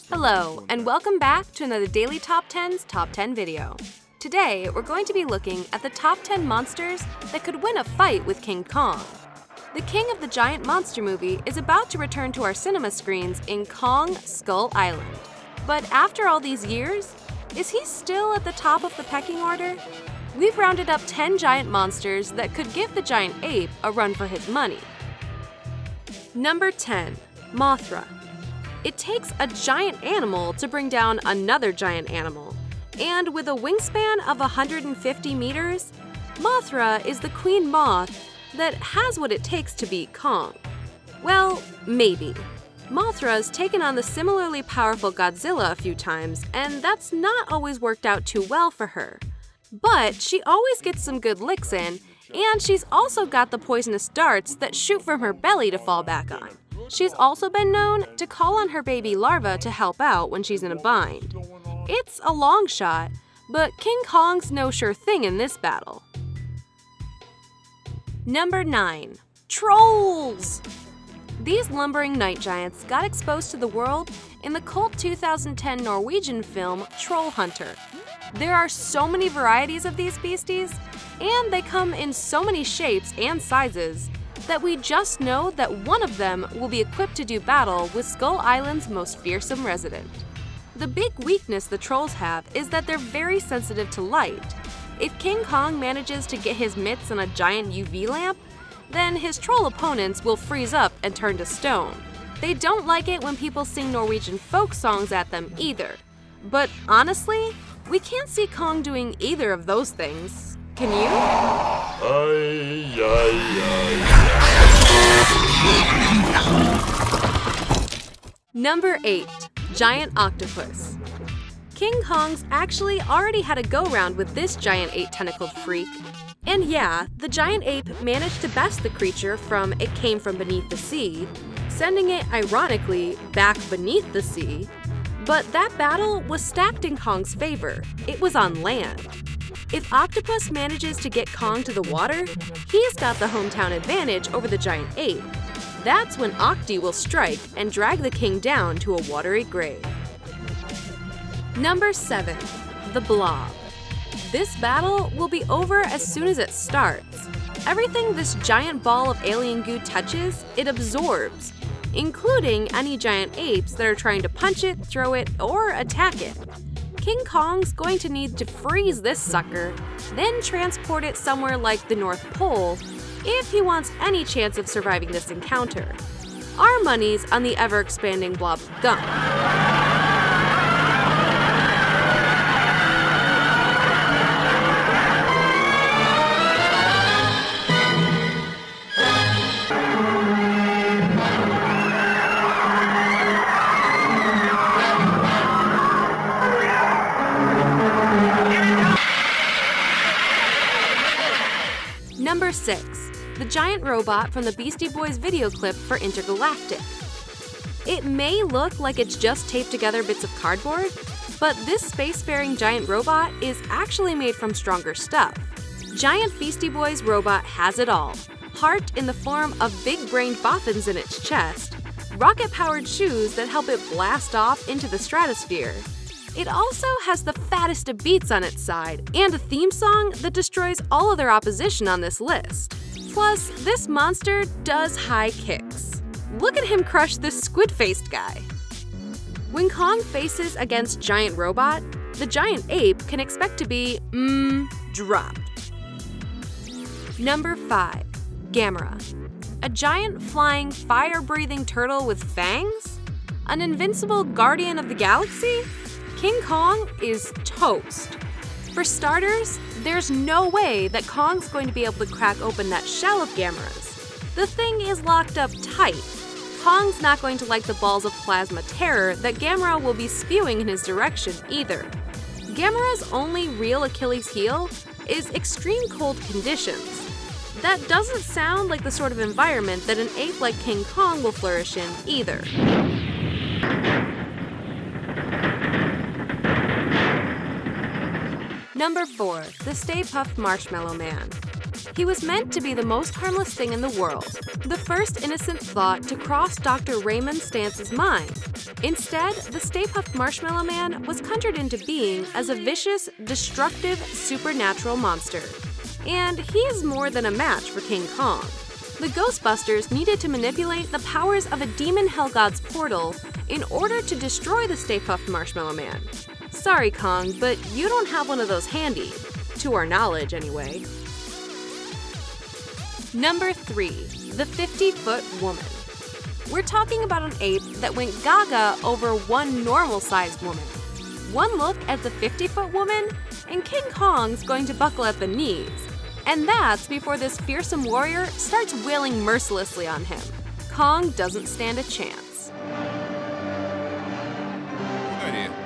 Hello, and welcome back to another Daily Top 10's Top 10 video. Today, we're going to be looking at the top 10 monsters that could win a fight with King Kong. The king of the giant monster movie is about to return to our cinema screens in Kong Skull Island. But after all these years, is he still at the top of the pecking order? We've rounded up 10 giant monsters that could give the giant ape a run for his money. Number 10. Mothra. It takes a giant animal to bring down another giant animal, and with a wingspan of 150 meters, Mothra is the queen moth that has what it takes to beat Kong. Well, maybe. Mothra's taken on the similarly powerful Godzilla a few times, and that's not always worked out too well for her. But she always gets some good licks in, and she's also got the poisonous darts that shoot from her belly to fall back on. She's also been known to call on her baby larva to help out when she's in a bind. It's a long shot, but King Kong's no sure thing in this battle. Number 9. Trolls! These lumbering night giants got exposed to the world in the cult 2010 Norwegian film Troll Hunter. There are so many varieties of these beasties, and they come in so many shapes and sizes that we just know that one of them will be equipped to do battle with Skull Island's most fearsome resident. The big weakness the trolls have is that they're very sensitive to light. If King Kong manages to get his mitts on a giant UV lamp, then his troll opponents will freeze up and turn to stone. They don't like it when people sing Norwegian folk songs at them either. But honestly, we can't see Kong doing either of those things. Can you? Number 8. Giant Octopus. King Kong's actually already had a go-round with this giant 8-tentacled freak. And yeah, the giant ape managed to best the creature from it came from beneath the sea, sending it, ironically, back beneath the sea. But that battle was stacked in Kong's favor. It was on land. If Octopus manages to get Kong to the water, he's got the hometown advantage over the giant ape. That's when Octi will strike and drag the king down to a watery grave. Number 7. The Blob. This battle will be over as soon as it starts. Everything this giant ball of alien goo touches, it absorbs, including any giant apes that are trying to punch it, throw it, or attack it. King Kong's going to need to freeze this sucker, then transport it somewhere like the North Pole if he wants any chance of surviving this encounter. Our money's on the ever-expanding Blob gum. Number 6. The giant robot from the Beastie Boys video clip for Intergalactic. It may look like it's just taped together bits of cardboard, but this spacefaring giant robot is actually made from stronger stuff. Giant Beastie Boys robot has it all. Heart in the form of big-brained boffins in its chest, rocket-powered shoes that help it blast off into the stratosphere. It also has the fattest of beats on its side, and a theme song that destroys all other opposition on this list. Plus, this monster does high kicks. Look at him crush this squid-faced guy. When Kong faces against Giant Robot, the giant ape can expect to be, dropped. Number 5. Gamera. A giant flying, fire-breathing turtle with fangs? An invincible guardian of the galaxy? King Kong is toast. For starters, there's no way that Kong's going to be able to crack open that shell of Gamera's. The thing is locked up tight. Kong's not going to like the balls of plasma terror that Gamera will be spewing in his direction either. Gamera's only real Achilles heel is extreme cold conditions. That doesn't sound like the sort of environment that an ape like King Kong will flourish in either. Number 4. The Stay-Puft Marshmallow Man. He was meant to be the most harmless thing in the world, the first innocent thought to cross Dr. Raymond Stantz's mind. Instead, the Stay-Puft Marshmallow Man was conjured into being as a vicious, destructive, supernatural monster. And he is more than a match for King Kong. The Ghostbusters needed to manipulate the powers of a demon hell god's portal in order to destroy the Stay-Puft Marshmallow Man. Sorry, Kong, but you don't have one of those handy. To our knowledge, anyway. Number 3. The 50-Foot Woman. We're talking about an ape that went gaga over one normal-sized woman. One look at the 50-foot woman, and King Kong's going to buckle at the knees. And that's before this fearsome warrior starts wailing mercilessly on him. Kong doesn't stand a chance. Good idea.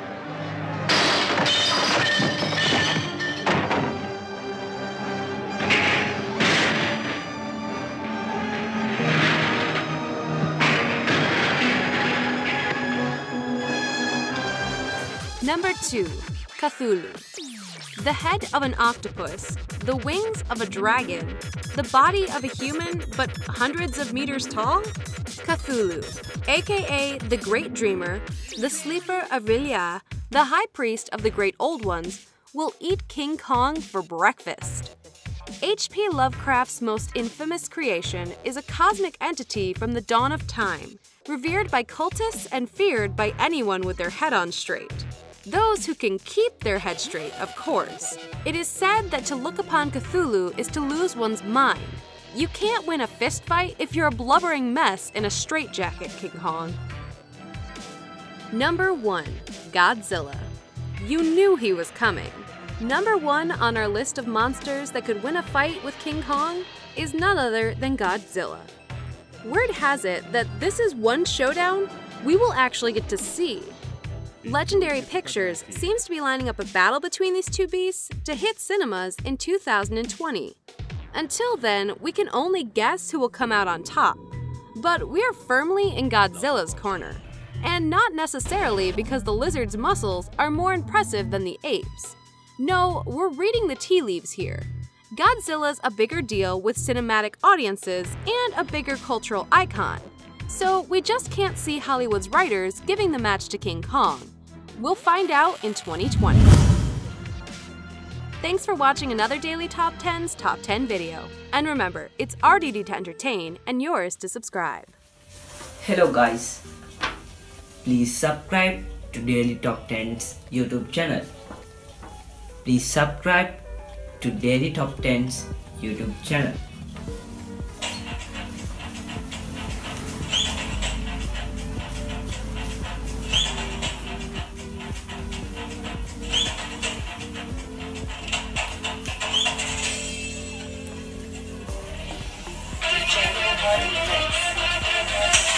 Number 2. Cthulhu. The head of an octopus, the wings of a dragon, the body of a human but hundreds of meters tall? Cthulhu, aka the Great Dreamer, the Sleeper of R'lyeh, the High Priest of the Great Old Ones, will eat King Kong for breakfast. H.P. Lovecraft's most infamous creation is a cosmic entity from the dawn of time, revered by cultists and feared by anyone with their head on straight. Those who can keep their head straight, of course. It is said that to look upon Cthulhu is to lose one's mind. You can't win a fistfight if you're a blubbering mess in a straitjacket, King Kong. Number 1. Godzilla. You knew he was coming. Number 1 on our list of monsters that could win a fight with King Kong is none other than Godzilla. Word has it that this is one showdown we will actually get to see. Legendary Pictures seems to be lining up a battle between these two beasts to hit cinemas in 2020. Until then, we can only guess who will come out on top. But we are firmly in Godzilla's corner. And not necessarily because the lizard's muscles are more impressive than the ape's. No, we're reading the tea leaves here. Godzilla's a bigger deal with cinematic audiences and a bigger cultural icon. So we just can't see Hollywood's writers giving the match to King Kong. We'll find out in 2020. Thanks for watching another Daily Top 10's Top 10 video. And remember, it's our duty to entertain and yours to subscribe. Hello guys, please subscribe to Daily Top 10's YouTube channel. Please subscribe to Daily Top 10's YouTube channel. General body fix.